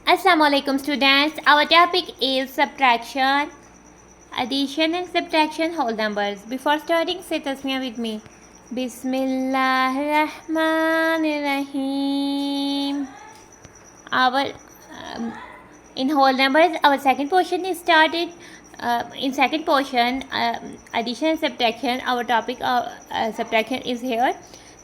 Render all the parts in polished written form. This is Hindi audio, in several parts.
Assalamualaikum students. Our topic is subtraction, addition and subtraction whole numbers. Before starting, say tasmiyah with me. Bismillahirrahmanirrahim. Our in whole numbers, our second portion is started. In second portion, addition and subtraction. Our topic of subtraction is here.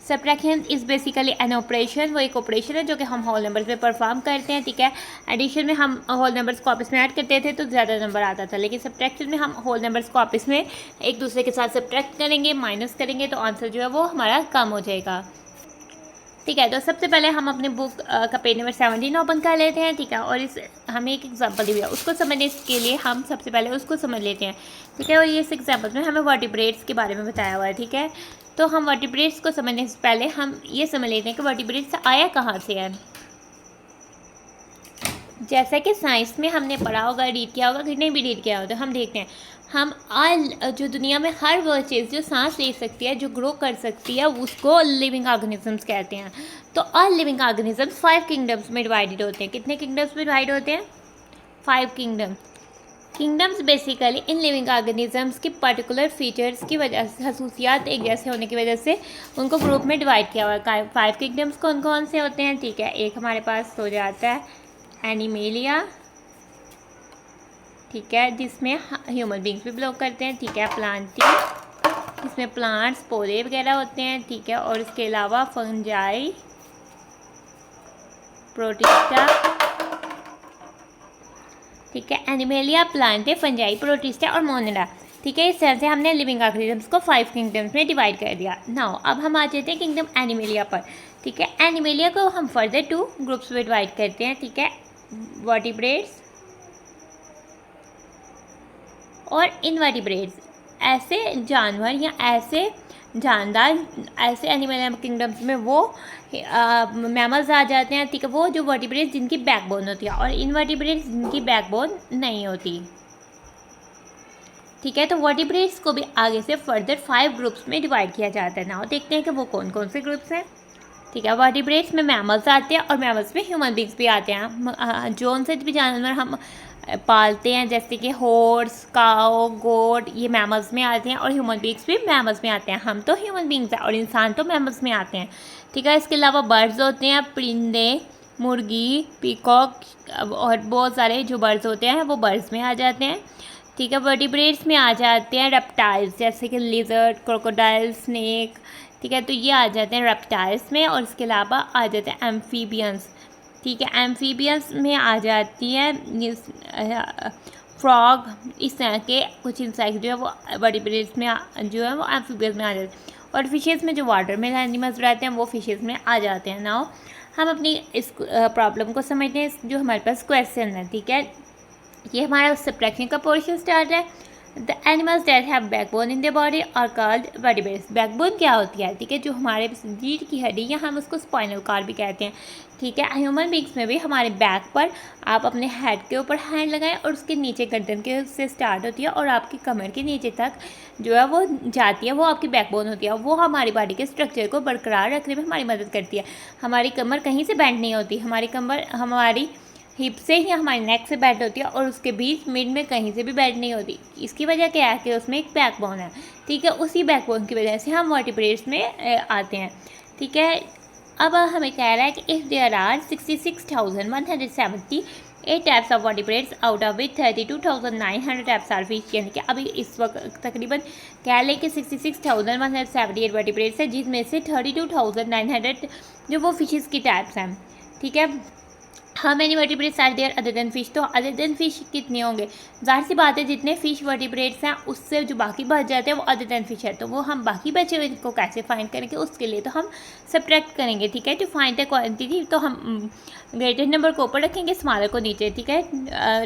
Subtraction is basically an operation, वो एक ऑपरेशन है जो कि हम होल नंबर्स में परफॉर्म करते हैं, ठीक है। एडिशन में हम होल नंबर्स को आपस में ऐड करते थे तो ज़्यादा नंबर आता था, लेकिन सब्ट्रैक्शन में हम होल नंबर्स को आपस में एक दूसरे के साथ सब्ट्रैक्ट करेंगे, माइनस करेंगे, तो आंसर जो है वो हमारा कम हो जाएगा, ठीक है। तो सबसे पहले हम अपने बुक का पेज नंबर 17 ओपन कर लेते हैं, ठीक है। और इस हमें एक एग्जांपल दी हुई है, उसको समझने के लिए हम सबसे पहले उसको समझ लेते हैं, ठीक है। और ये इस एग्जांपल में हमें वर्टिब्रेट्स के बारे में बताया हुआ है, ठीक है। तो हम वर्टिब्रेट्स को समझने से पहले हम ये समझ लेते हैं कि वर्टिब्रेट्स आया कहाँ से है। जैसा कि साइंस में हमने पढ़ा होगा, रीड किया होगा, कितने भी रीड किया होगा, तो हम देखते हैं हम जो दुनिया में हर वो चीज़ जो सांस ले सकती है, जो ग्रो कर सकती है, उसको लिविंग ऑर्गेनिजम्स कहते हैं। तो ऑल लिविंग ऑर्गेनिजम्स 5 किंगडम्स में डिवाइडेड होते हैं। कितने किंगडम्स में डिवाइड होते हैं? 5 kingdoms basically in living organisms की पर्टिकुलर फीचर्स की वजह से, खसूसियात एक जैसे होने की वजह से उनको ग्रुप में डिवाइड किया हुआ है। 5 किंगडम्स कौन कौन से होते हैं, ठीक है। एक हमारे पास हो जाता है एनिमेलिया, ठीक है, जिसमें ह्यूमन बींग्स भी बिलोंग करते हैं, ठीक है। प्लांटिंग, जिसमें प्लांट्स, पौधे वगैरह होते हैं, ठीक है। और इसके अलावा फंजाई, प्रोटिस्टा, ठीक है। एनिमेलिया, प्लांटे, फंजाई, प्रोटिस्टा और मोनेरा, ठीक है। इस तरह से हमने लिविंग ऑर्गेनिजम्स को 5 किंगडम्स में डिवाइड कर दिया। नाउ अब हम आ जाते हैं किंगडम एनिमेलिया पर, ठीक है। एनिमेलिया को हम फर्दर 2 ग्रुप्स में डिवाइड करते हैं, ठीक है। वर्टिब्रेट्स और इनवर्टिब्रेट्स, ऐसे जानवर या ऐसे जानदार, ऐसे एनिमल किंगडम्स में वो मैमल्स आ जाते हैं, ठीक है। वो जो वर्टिब्रेट्स जिनकी बैकबोन होती है, और इनवर्टिब्रेट्स जिनकी बैकबोन नहीं होती, ठीक है। तो वर्टिब्रेट्स को भी आगे से फर्दर 5 ग्रुप्स में डिवाइड किया जाता है। नाउ देखते हैं कि वो कौन कौन से ग्रुप्स हैं, ठीक है। वर्टिब्रेट्स में मैमल्स आते हैं और मैमल्स में ह्यूमन बींग्स भी आते हैं। जो उनसे भी जानवर हम पालते हैं, जैसे कि हॉर्स, काऊ, गोट, ये मैमल्स में आते हैं, और ह्यूमन बींग्स भी मैमल्स में आते हैं। हम तो ह्यूमन बींग्स हैं और इंसान तो मैमल्स में आते हैं, ठीक है। इसके अलावा बर्ड्स होते हैं, परिंदे, मुर्गी, पीकॉक और बहुत सारे जो बर्ड्स होते हैं वो बर्ड्स में आ जाते हैं, ठीक है। वर्टिब्रेट्स में आ जाते हैं रेप्टाइल्स, जैसे कि लिजर्ड, क्रोकोडाइल, स्नेक, ठीक है। तो ये आ जाते हैं रेप्टाइल्स में। और इसके अलावा आ जाते हैं एम्फीबियंस, ठीक है। एम्फीबियंस में आ जाती है फ्रॉग, इस तरह के कुछ इंसेक्ट जो है वो वर्टिब्रेट्स में जो है वो एम्फीबियंस में आ जाते हैं। और फिशेज़ में जो वाटर में एनिमल्स रहते हैं वो फिशेज़ में आ जाते हैं। नाउ हम अपनी इस प्रॉब्लम को समझते हैं, जो हमारे पास क्वेश्चन है, ठीक है। ये हमारा सब्ट्रैक्शन का पोर्शन स्टार्ट है। The animals that have backbone in the body are called vertebrates. Backbone क्या होती है, ठीक है, जो हमारे रीढ़ की हड्डी या हम उसको स्पाइनल कॉर्ड भी कहते हैं, ठीक है। ह्यूमन बींग्स में भी हमारे बैक पर आप अपने हेड के ऊपर हैंड लगाएं और उसके नीचे गर्दन के से स्टार्ट होती है और आपकी कमर के नीचे तक जो है वो जाती है, वो आपकी बैकबोन होती है। वो हमारी बॉडी के स्ट्रक्चर को बरकरार रखने में हमारी मदद करती है। हमारी कमर कहीं से बेंड नहीं होती, हमारी कमर हमारी हिप से ही हमारी नेक से बेंड होती है, और उसके बीच मिड में कहीं से भी बेंड नहीं होती। इसकी वजह क्या है कि उसमें एक बैकबोन है, ठीक है। उसी बैकबोन की वजह से हम वर्टिब्रेट्स में आते हैं, ठीक है। अब हमें कह रहा है कि if there are 66,178 types of vertebrates out of which 32,900 types are fish, यानी कि अभी इस वक्त तकरीबन कह लें कि 66,178 वर्टिब्रेट्स है, जिसमें से 32,900 जो वो फिशेज़ की टाइप्स हैं, ठीक है। How many vertebrates are there other than fish, तो अदर देन फिश कितने होंगे? जाहिर सी बात है जितने फिश वर्टिब्रेट्स हैं उससे जो बाकी बच जाते हैं वो अदर देन फिश है। तो वो हम बाकी बचे हुए को कैसे फाइंड करेंगे, उसके लिए तो हम सब्ट्रैक्ट करेंगे, ठीक है। टू फाइंड द क्वांटिटी, तो हम ग्रेटेस्ट नंबर को ऊपर रखेंगे, स्मॉलर को नीचे, ठीक है।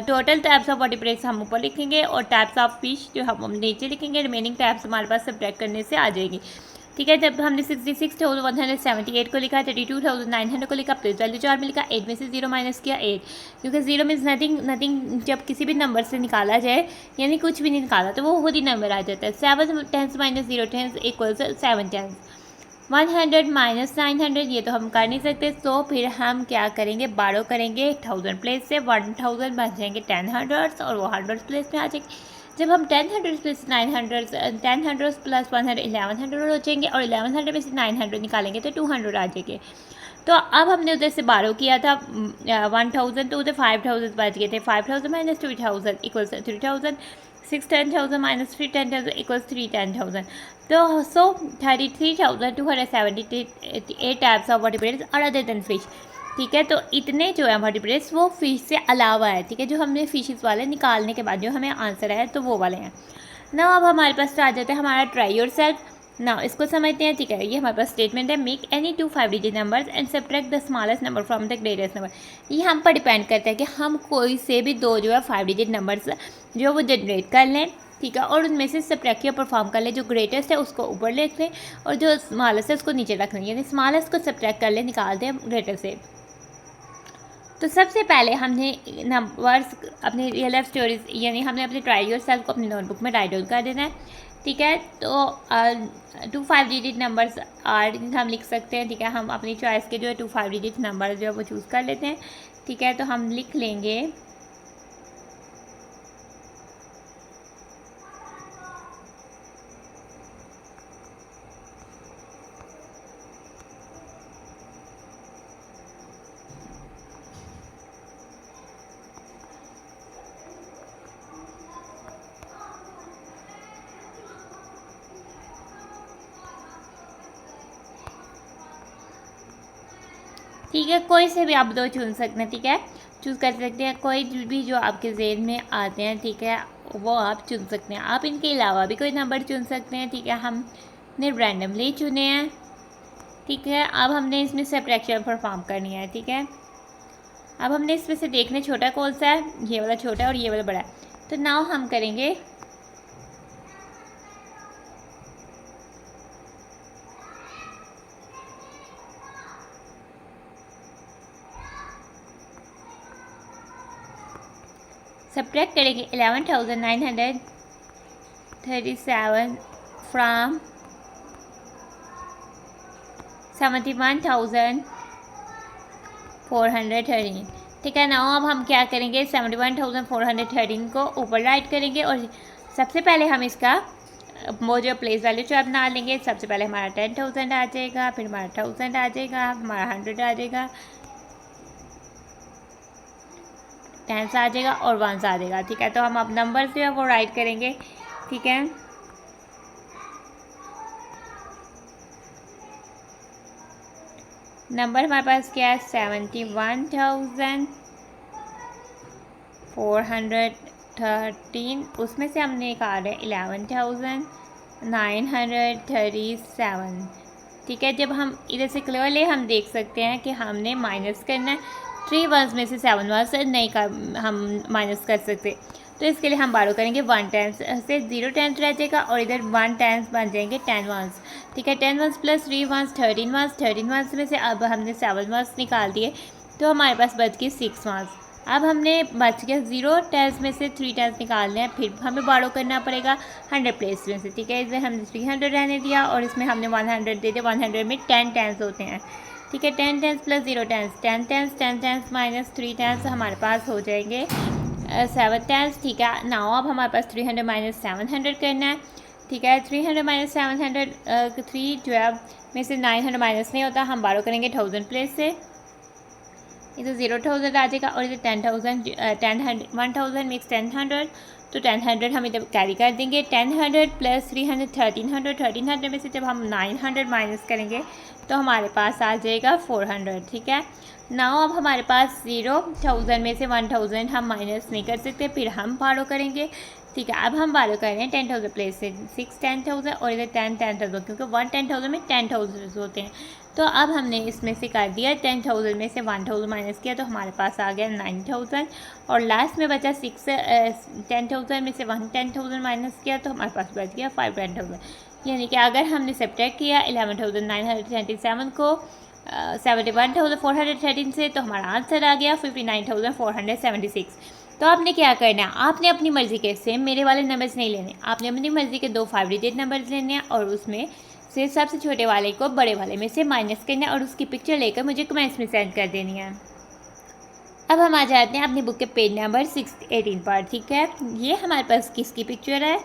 टोटल टाइप्स ऑफ वर्टिब्रेट्स हम ऊपर लिखेंगे और टाइप्स ऑफ फिश जो हम नीचे लिखेंगे। रिमेनिंग टाइप्स हमारे पास सब्ट्रैक्ट करने से आ जाएगी, ठीक है। जब हमने 66,178 को लिखा, 32,900 को लिखा, प्लस वैल्यू 4 में लिखा, 8 में से 0 माइनस किया 8, क्योंकि 0 मीन्स नथिंग। जब किसी भी नंबर से निकाला जाए, यानी कुछ भी नहीं निकाला, तो वो खुद ही नंबर आ जाता है। 7 10 माइनस 0 10 इक्वल्स 7 10, 100 माइनस 900 ये तो हम कर नहीं सकते, तो फिर हम क्या करेंगे, बारो करेंगे 1000 प्लेस से, 1000 बन जाएंगे 10 और वो 100 प्लेस में आ जाएंगे। जब हम 10 प्लस 900 10 प्लस 100 1100 हो जाएंगे और 1100 में से 900 निकालेंगे तो 200 आ जाएंगे। तो अब हमने उधर से बारो किया था 1000, तो उधर 5000 बच गए थे। 5000 माइनस 2000 इक्वल्स 3000, 6 10,000 माइनस 3 10,000 इक्वल्स 3 10,000। तो so 33,278 types of vertebrates are other than fish. ठीक है, तो इतने जो है वर्टिब्रेट्स वो फिश से अलावा है। ठीक है, जो हमने फिशेस वाले निकालने के बाद जो हमें आंसर है तो वो वाले हैं ना। अब हमारे पास आ जाता है हमारा ट्राई योरसेल्फ ना, इसको समझते हैं। ठीक है, ये हमारे पास स्टेटमेंट है, make any 2 5 digit numbers and subtract the smallest number from the greatest number. ये हम पर डिपेंड करता है कि हम कोई से भी दो जो है 5 डिजिट नंबर्स जो वो जनरेट कर लें। ठीक है, और उनमें से सब्ट्रैक्ट या परफॉर्म कर लें। जो ग्रेटेस्ट है उसको ऊपर लिख लें और जो स्मॉलेस्ट है उसको नीचे रख लें, यानी स्मॉलेस्ट को सब्ट्रैक्ट कर लें, निकाल दें ग्रेटेस्ट से। तो सबसे पहले हमने नंबर्स अपने रियल लाइफ स्टोरीज यानी हमने अपने ट्राई योरसेल्फ को अपनी नोटबुक में राइट डाउन कर देना है। ठीक है, तो 2 5 डिजिट नंबर्स आर हम लिख सकते हैं। ठीक है, हम अपनी चॉइस के जो है 2 5 डिजिट नंबर जो है वो चूज़ कर लेते हैं। ठीक है, तो हम लिख लेंगे ठीक है, कोई से भी आप दो चुन सकते हैं। ठीक है, चूज़ कर सकते हैं, कोई भी जो आपके ज़हन में आते हैं। ठीक है, वो आप चुन सकते हैं। आप इनके अलावा भी कोई नंबर चुन सकते हैं। ठीक है, हमने रैंडमली चुने हैं। ठीक है, अब हमने इसमें सब्ट्रैक्शन परफॉर्म करनी है। ठीक है, अब हमने इसमें से देखना छोटा कौन सा है, ये वाला छोटा है और ये वाला बड़ा है। तो नाउ हम करेंगे सब्ट्रैक्ट करेंगे 11,937 फ्राम 71,413। ठीक है ना, अब हम क्या करेंगे 71,413 को ऊपर राइट करेंगे और सबसे पहले हम इसका वो जो प्लेस वैल्यू चार्ट बना लेंगे। सबसे पहले हमारा 10,000 आ जाएगा, फिर हमारा 1000 आ जाएगा, हमारा 100 आ जाएगा, 10 आ जाएगा और 1 आ जाएगा। ठीक है, तो हम अब नंबर जो है वो राइट करेंगे। ठीक है, नंबर हमारे पास क्या है 71,413, उसमें से हमने निकाला है 11,937। ठीक है, जब हम इधर से क्लियरली हम देख सकते हैं कि हमने माइनस करना है। 3 वंस में से 7 वंस नहीं हम माइनस कर सकते, तो इसके लिए हम बारो करेंगे 1 टाइम्स से 0 टाइम्स रह जाएगा और इधर 1 टाइम्स बन जाएंगे 10 वंस। ठीक है, 10 ones plus 3 ones 13 ones, 13 ones में से अब हमने 7 वंस निकाल दिए तो हमारे पास बच गए 6 वंस। अब हमने बच गया 0 टाइम्स में से 3 टाइम्स निकालने हैं, फिर हमें बारो करना पड़ेगा 100 प्लेस में से। ठीक है, इसमें हमने 300 रहने दिया और इसमें हमने 100 दे दिया। 100 में 10 टाइम्स होते हैं। ठीक है, 10 times plus 0 times 10 times, 10 times minus 3 times हमारे पास हो जाएंगे 7 टाइम्स। ठीक है, नाउ अब हमारे पास 300 माइनस 700 करना है। ठीक है, 300 माइनस 700 3 जो है में से 900 माइनस नहीं होता, हम बारो करेंगे 1000 प्लेस से। इधर 0,000 आ जाएगा और इधर 10,000 1000 मिक्स 1000, तो 1000 हम इधर कैरी कर देंगे। 1000 प्लस 300 1300, 1300 में से जब हम 900 माइनस करेंगे तो हमारे पास आ जाएगा 400। ठीक है, नाउ अब हमारे पास 0,000 में से 1000 हम माइनस नहीं कर सकते, फिर हम बारो करेंगे। ठीक है, अब हम बारो कर रहे हैं 10,000 प्लेस से 6 10,000 और इधर 10 10,000, क्योंकि 1 10,000 में 10,000 होते हैं। तो अब हमने इसमें से कर दिया 10,000 में से 1,000 माइनस किया तो हमारे पास आ गया 9,000 और लास्ट में बचा 10,000 में से 10,000 माइनस किया तो हमारे पास बच गया 5,000। यानी कि अगर हमने सब्ट्रैक्ट किया 11,937 को 71,413 से तो हमारा आंसर आ गया 59,476। तो आपने क्या करना है, आपने अपनी मर्ज़ी के सेम मेरे वाले नंबर्स नहीं लेने, आपने अपनी मर्ज़ी के 2 5 डिजिट नंबर्स लेने हैं और उसमें से सबसे छोटे वाले को बड़े वाले में से माइनस करना है और उसकी पिक्चर लेकर मुझे कमेंट्स में सेंड कर देनी है। अब हम आ जाते हैं अपनी बुक के पेज नंबर 618 पर। ठीक है, ये हमारे पास किसकी पिक्चर है?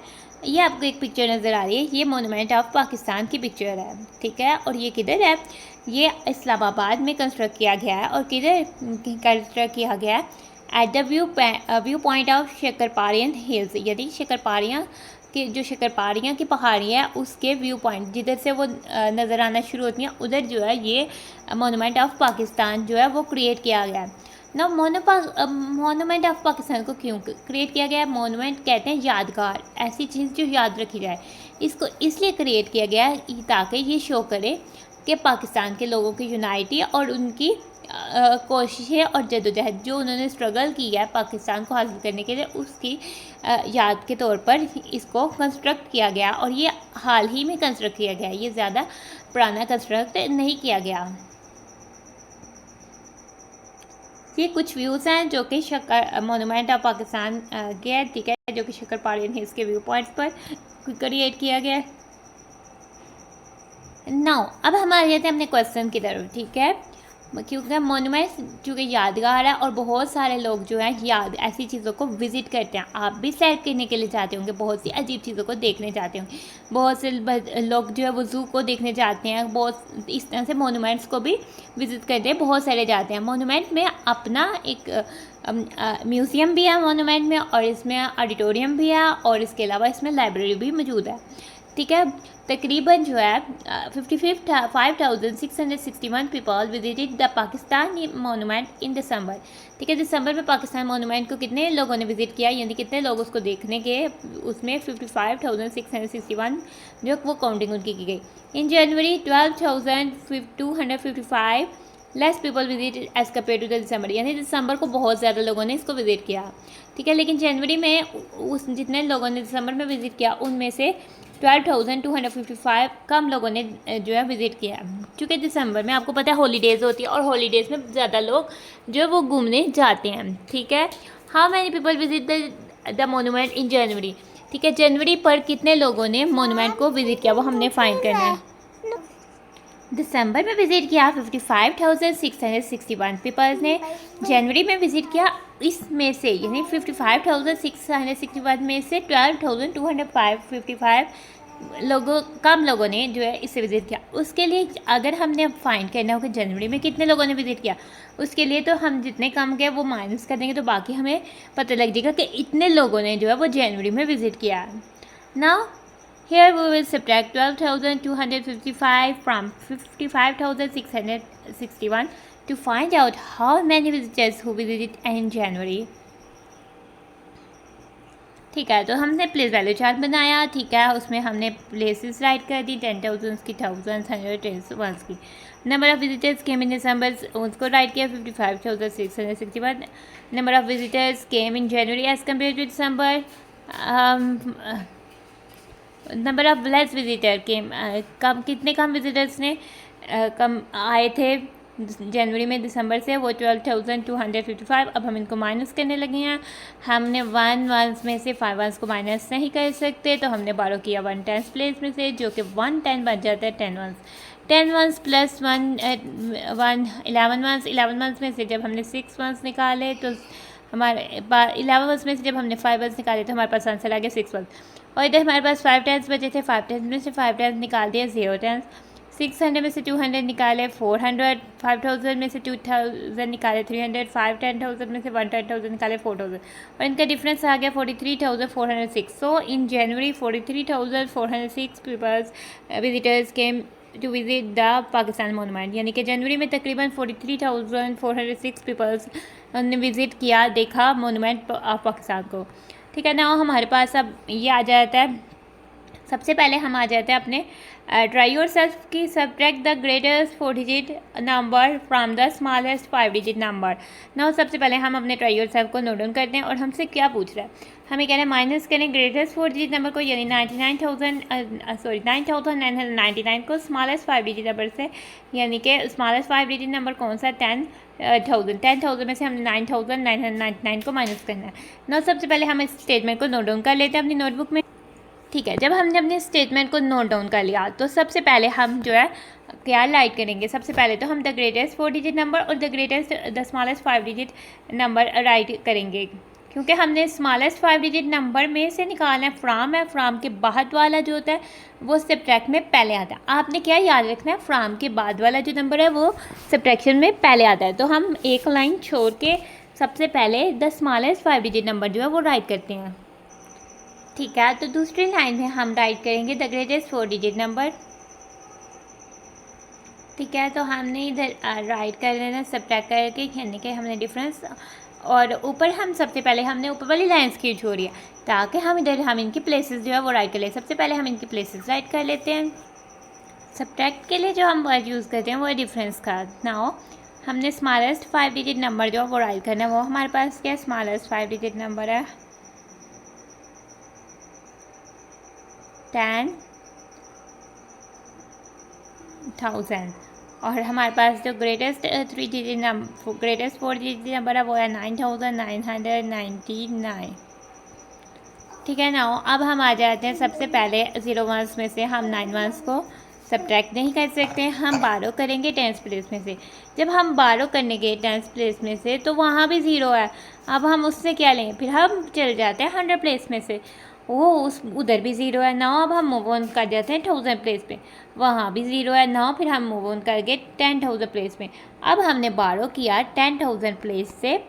ये आपको एक पिक्चर नज़र आ रही है, ये मोनूमेंट ऑफ पाकिस्तान की पिक्चर है। ठीक है, और ये किधर है? ये इस्लामाबाद में कंस्ट्रक्ट किया गया है। और किधर कंस्ट्रक्ट किया गया है? At the view point of Shakarparian hills, यानी शकरपारियाँ कि जो शकरपारियाँ की पहाड़ी है उसके व्यू पॉइंट जिधर से वो नज़र आना शुरू होती हैं, उधर जो है ये मोनूमेंट ऑफ पाकिस्तान जो है वो क्रिएट किया गया है ना। मोनूमेंट ऑफ पाकिस्तान को क्यों क्रिएट किया गया है? मोनूमेंट कहते हैं यादगार, ऐसी चीज़ जो याद रखी जाए। इसको इसलिए क्रिएट किया गया है ताकि ये शो करे कि पाकिस्तान के लोगों की यूनाइटी और उनकी कोशिशें और जद्दोजहद जो उन्होंने स्ट्रगल की है पाकिस्तान को हासिल करने के लिए, उसकी याद के तौर पर इसको कंस्ट्रक्ट किया गया। और ये हाल ही में कंस्ट्रक्ट किया गया, ये ज़्यादा पुराना कंस्ट्रक्ट नहीं किया गया। ये कुछ व्यूज़ हैं जो कि मोनूमेंट ऑफ पाकिस्तान के हैं। ठीक है, जो कि शकरपारियन हिल्स के व्यू पॉइंट्स पर क्रिएट किया गया है। नाउ अब हम आ जाते हैं अपने क्वेश्चन की तरफ। ठीक है, क्योंकि मोनूमेंट चूँकि यादगार है और बहुत सारे लोग जो हैं याद ऐसी चीज़ों को विज़िट करते हैं। आप भी सैर करने के लिए जाते होंगे, बहुत सी अजीब चीज़ों को देखने जाते होंगे। बहुत से लोग जो है वो ज़ू को देखने जाते हैं, बहुत इस तरह से मोनूमेंट्स को भी विज़िट करते हैं, बहुत सारे जाते हैं। मोनूमेंट में अपना एक म्यूज़ियम भी है मोनूमेंट में, और इसमें ऑडिटोरियम भी है, और इसके अलावा इसमें लाइब्रेरी भी मौजूद है। ठीक है, तकरीबन जो है 55,661 people visited the Pakistani monument in December. ठीक है, दिसंबर में पाकिस्तान मोनूमेंट को कितने लोगों ने विज़िट किया, यानी कितने लोग उसको देखने गए, उसमें 55,661 जो वो काउंटिंग उनकी की गई। In January 12,255 less people visit as compare to the December, यानी दिसंबर को बहुत ज़्यादा लोगों ने इसको विज़िट किया। ठीक है, लेकिन जनवरी में उस जितने लोगों ने दिसंबर में विज़िट किया उनमें से 12,255 कम लोगों ने जो है विज़िट किया। क्योंकि दिसंबर में आपको पता है हॉलीडेज़ होती है, और हॉलीडेज़ में ज़्यादा लोग जो वो घूमने जाते हैं। ठीक है, how many people visit the monument in January. ठीक है, जनवरी पर कितने लोगों ने मोनूमेंट को विज़िट किया वो हमने फाइंड करना है। दिसंबर में विज़िट किया 55,661 पीपल्स ने, जनवरी में विज़िट किया इसमें से यानी 55,661 में से 12,255 कम लोगों ने जो है इसे विज़िट किया। उसके लिए अगर हमने फाइंड करना हो कि जनवरी में कितने लोगों ने विज़िट किया, उसके लिए तो हम जितने कम गए वो माइनस कर देंगे, तो बाकी हमें पता लग जाएगा कि इतने लोगों ने जो है वो जनवरी में विज़िट किया। Now here we will subtract 12,255 from 55,661 to find out how many visitors who visited in January. ठीक है, तो हमने प्लेस वैल्यू चार्ट बनाया। ठीक है, उसमें हमने प्लेसेस राइट कर दी, 10,000 की, 1000, 100 की। Number of visitors came in December उसको राइट किया 55,661। Number of visitors came in January as compare to December. Number of less visitor के कितने कम विजिटर्स ने कम आए थे जनवरी में दिसंबर से, वो 12,255। अब हम इनको माइनस करने लगे हैं। हमने 1 वंस में से 5 वंस को माइनस नहीं कर सकते, तो हमने बारो किया 1 टेंस प्लेस में से, जो कि 1 10 बन जाता है 10 ones. 10 ones plus 1 11 ones. 11 ones में से जब हमने 6 वंस निकाले तो हमारे 11 वंस में से जब हमने 5 वंस निकाले तो हमारे पास आंसर आ गया 6 वंस। और इधर हमारे पास 5 टेंस बचे थे, 5 टेंस में से 5 टेंस निकाल दिया 0 टेंस। 600 में से 200 निकाले 400। 5,000 में से 2,000 निकाले 300। 10,000 में से 1,000 निकाले 4,000, और इनका डिफरेंस आ गया 43,406। So in January 43,406 peoples visitors came to visit the Pakistan monument, यानी कि जनवरी में तकरीबन 43,406 पीपल्स ने विज़िट किया, देखा मोनूमेंट ऑफ पाकिस्तान को। ठीक है ना, हमारे पास अब ये आ जाता है। सबसे पहले हम आ जाते हैं अपने ट्राई योरसेल्फ की subtract the greatest 4 digit number from the smallest 5 digit number. ना सबसे पहले हम अपने ट्राई योरसेल्फ को नोट डाउन करते हैं, और हमसे क्या पूछ रहा है, हमें कह रहे हैं माइनस करें ग्रेटेस्ट 4 डिजिट नंबर को, यानी 9,999 को स्मॉलेस्ट 5 डिजिट नंबर से, यानी कि स्मॉलेस्ट 5 डिजिट नंबर कौन सा 10,000 में से हमने 9,999 को माइनस करना है। ना सबसे पहले हम इस स्टेटमेंट को नोट डाउन कर लेते हैं अपनी नोटबुक में। ठीक है, जब हमने अपने स्टेटमेंट को नोट डाउन कर लिया तो सबसे पहले हम जो है क्या राइट करेंगे। सबसे पहले तो हम द ग्रेटेस्ट 4 डिजिट नंबर और the smallest 5 digit number right करेंगे, क्योंकि हमने स्मॉलेस्ट 5 डिजिट नंबर में से निकालना है फ्राम है। फ्राम के बाद वाला जो होता है वो सब्ट्रैक्ट में पहले आता है। आपने क्या याद रखना है, फ्राम के बाद वाला जो नंबर है वो सब्ट्रैक्शन में पहले आता है। तो हम एक लाइन छोड़ के सबसे पहले द स्मॉलेस्ट 5 डिजिट नंबर जो है वो राइट करते हैं। ठीक है, तो दूसरी लाइन में हम राइट करेंगे द ग्रेटेस्ट 4 डिजिट नंबर। ठीक है, तो हमने इधर राइट कर लेना सब्ट्रैक्ट करके, यानी कि हमने डिफरेंस, और ऊपर हम सबसे पहले हमने ऊपर वाली लाइन्स की छोड़ी है ताकि हम इधर हम इनकी प्लेसेस जो है वो राइट कर लें। सबसे पहले हम इनकी प्लेसेस राइट कर लेते हैं। सब्ट्रैक्ट के लिए जो हम वर्ड यूज़ करते हैं वो है डिफरेंस का। नाउ हमने स्मॉलेस्ट 5 डिजिट नंबर जो है वो राइट करना है। वो हमारे पास क्या स्मॉलेस्ट 5 डिजिट नंबर है 10,000, और हमारे पास जो ग्रेटेस्ट 4 डिजिट नंबर है वो है 9,999। ठीक है ना, अब हम आ जाते हैं सबसे पहले 0 वंस में से हम 9 वंस को सब्ट्रैक्ट नहीं कर सकते, हम बारो करेंगे 10th प्लेस में से। जब हम बारो करने गए 10th प्लेस में से तो वहाँ भी 0 है। अब हम उससे क्या लें, फिर हम चल जाते हैं 100 प्लेस में से, वो उधर भी 0 है ना। अब हम मूव ऑन कर जाते हैं 1000 प्लेस पे, वहाँ भी 0 है ना। फिर हम मूव ऑन करके 10,000 प्लेस में। अब हमने बारो किया 10,000 प्लेस से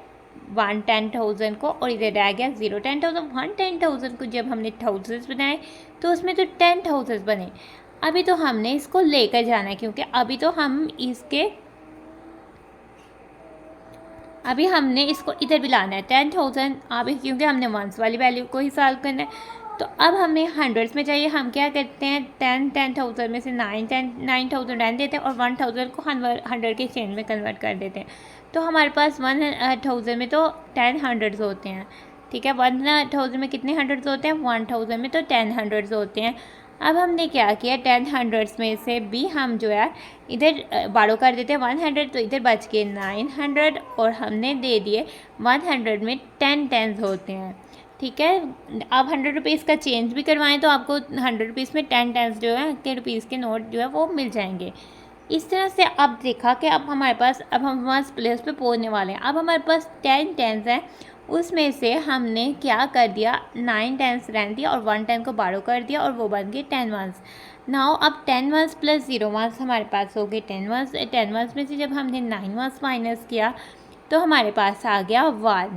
10,000 को, और इधर रह गया 0। 10,000 को जब हमने थाउजेंड्स बनाए तो उसमें तो 10,000 बने। अभी तो हमने इसको लेकर जाना है, क्योंकि अभी हमने इसको इधर भी लाना है 10,000, अभी क्योंकि हमने वंस वाली वैल्यू को ही सॉल्व करना है। तो अब हमें हंड्रेड्स में चाहिए। हम क्या करते हैं 10,000 में से 9,000 रहने देते हैं और 1,000 को 100 के चेंज में कन्वर्ट कर देते हैं। तो हमारे पास 1,000 में तो 10 हंड्रेड्स होते हैं। ठीक है, 1,000 में कितने हंड्रेड्स होते हैं, 1,000 में तो 10 हंड्रेड्स होते हैं। अब हमने क्या किया 10 हंड्रेड्स में से भी हम जो है इधर बारो कर देते हैं 100, तो इधर बच के 900, और हमने दे दिए 100 में 10 टेंस होते हैं। ठीक है, आप 100 रुपीज़ का चेंज भी करवाएं तो आपको 100 रुपीज़ में 10 टेंस जो है 10 रुपीज़ के नोट जो है वो मिल जाएंगे। इस तरह से अब देखा कि अब हमारे पास अब हम वहाँ प्लेस पे पहुँचने वाले हैं। अब हमारे पास 10 टेंस हैं, उसमें से हमने क्या कर दिया 9 टेंस रहने दिया और 1 10 को बारो कर दिया और वो बन गए 10 वंस। नाउ अब 10 वंस प्लस 0 वंस हमारे पास हो गए 10 वंस। 10 वंस में से जब हमने 9 वंस माइनस किया तो हमारे पास आ गया 1।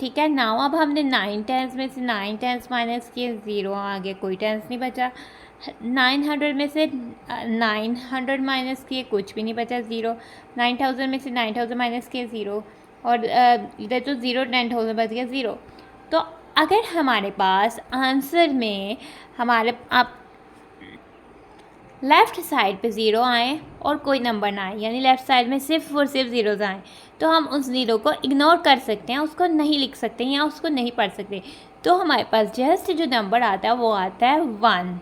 ठीक है, नाउ अब हमने 9 टेंस में से 9 टेंस माइनस किए, 0 आ गया, कोई टेंस नहीं बचा। 900 में से 900 माइनस किए, कुछ भी नहीं बचा, 0। 9,000 में से 9,000 माइनस किए, 0, और इधर तो 0 10,000 बच गया 0। तो अगर हमारे पास आंसर में हमारे आप लेफ़्ट साइड पे 0 आए और कोई नंबर ना आए, यानी लेफ़्ट साइड में सिर्फ और सिर्फ ज़ीरोज़ आए, तो हम उस 0 को इग्नोर कर सकते हैं, उसको नहीं लिख सकते या उसको नहीं पढ़ सकते। तो हमारे पास जस्ट जो नंबर आता है वो आता है 1।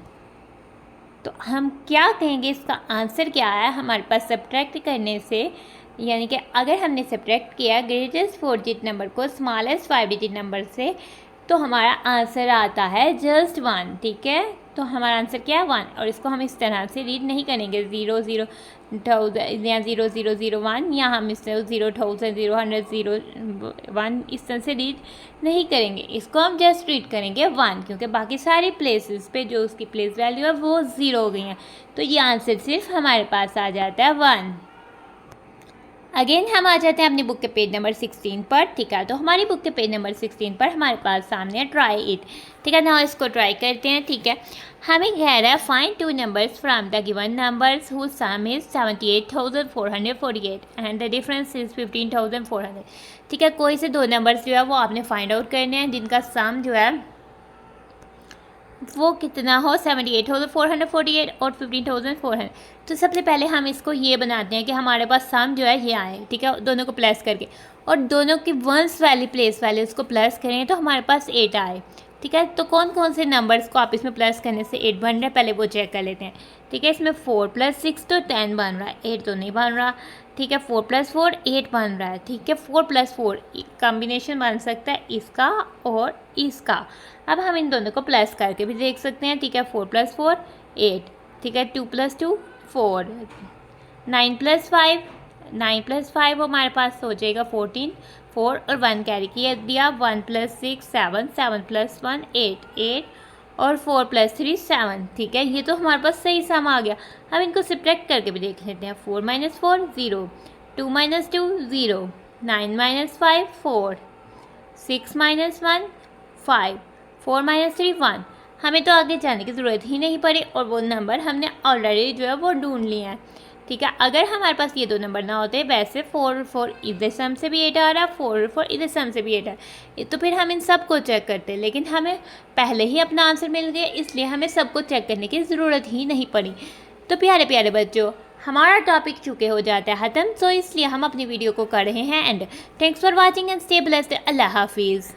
तो हम क्या कहेंगे, इसका आंसर क्या है हमारे पास सब्ट्रैक्ट करने से, यानी कि अगर हमने सब्ट्रैक्ट किया ग्रेटेस्ट 4 डिजिट नंबर को स्मॉलेस्ट 5 डिजिट नंबर से, तो हमारा आंसर आता है जस्ट 1। ठीक है, तो हमारा आंसर क्या है 1, और इसको हम इस तरह से रीड नहीं करेंगे 0 0 या 0 0 0 1, या हम इस 0,000 0,100 0 1 इस तरह से रीड नहीं करेंगे। इसको हम जस्ट रीड करेंगे 1, क्योंकि बाकी सारी प्लेसेस पे जो उसकी प्लेस वैल्यू है वो 0 हो गई हैं। तो ये आंसर सिर्फ हमारे पास आ जाता है 1। अगेन हम आ जाते हैं अपनी बुक के पेज नंबर 16 पर। ठीक है, तो हमारी बुक के पेज नंबर 16 पर हमारे पास सामने है ट्राई इट। ठीक है ना, इसको ट्राई करते हैं। ठीक है, हमें कह रहा है find 2 numbers from the given numbers whose sum is 78,448 and the difference is 15,400। ठीक है, कोई से 2 नंबर्स जो है वो आपने फाइंड आउट करने हैं जिनका सम जो है वो कितना हो 78,448 और 15,400। तो सबसे पहले हम इसको ये बनाते हैं कि हमारे पास सम जो है ये आए। ठीक है, दोनों को प्लस करके, और दोनों की वंस वाली प्लेस वाले उसको प्लस करें तो हमारे पास 8 आए। ठीक है। तो कौन कौन से नंबर्स को आप इसमें प्लस करने से 8 बन रहा है, पहले वो चेक कर लेते हैं। ठीक है, इसमें 4 + 6 तो 10 बन रहा है, 8 तो नहीं बन रहा। ठीक है, 4 + 4 8 बन रहा है। ठीक है, 4 + 4 कॉम्बिनेशन बन सकता है इसका और इसका। अब हम इन दोनों को प्लस करके भी देख सकते हैं। ठीक है, 4 + 4 8। ठीक है, 2 + 2 4, 9 + 5 9 + 5 हमारे पास हो जाएगा 14, 4 और 1 कैरी किया दिया। 1 + 6 7, 7 + 1 8, 8 और 4 + 3 7। ठीक है, ये तो हमारे पास सही सम आ गया। अब इनको सब्ट्रैक्ट करके भी देख लेते हैं। 4 - 4 0, 2 - 2 0, 9 - 5 4, 6 - 1 5, 4 - 3 1। हमें तो आगे जाने की ज़रूरत ही नहीं पड़ी और वो नंबर हमने ऑलरेडी जो है वो ढूंढ लिया है। ठीक है, अगर हमारे पास ये दो नंबर ना होते, वैसे 4 4 इधर सम से भी 8 आ रहा है, 4 4 इधर सम से भी 8 आ रहा है, तो फिर हम इन सब को चेक करते, लेकिन हमें पहले ही अपना आंसर मिल गया, इसलिए हमें सबको चेक करने की ज़रूरत ही नहीं पड़ी। तो प्यारे प्यारे बच्चों, हमारा टॉपिक चुके हो जाता है ख़त्म, तो इसलिए हम अपनी वीडियो को कर रहे हैं end. Thanks for watching and stay blessed. अल्लाह हाफिज़।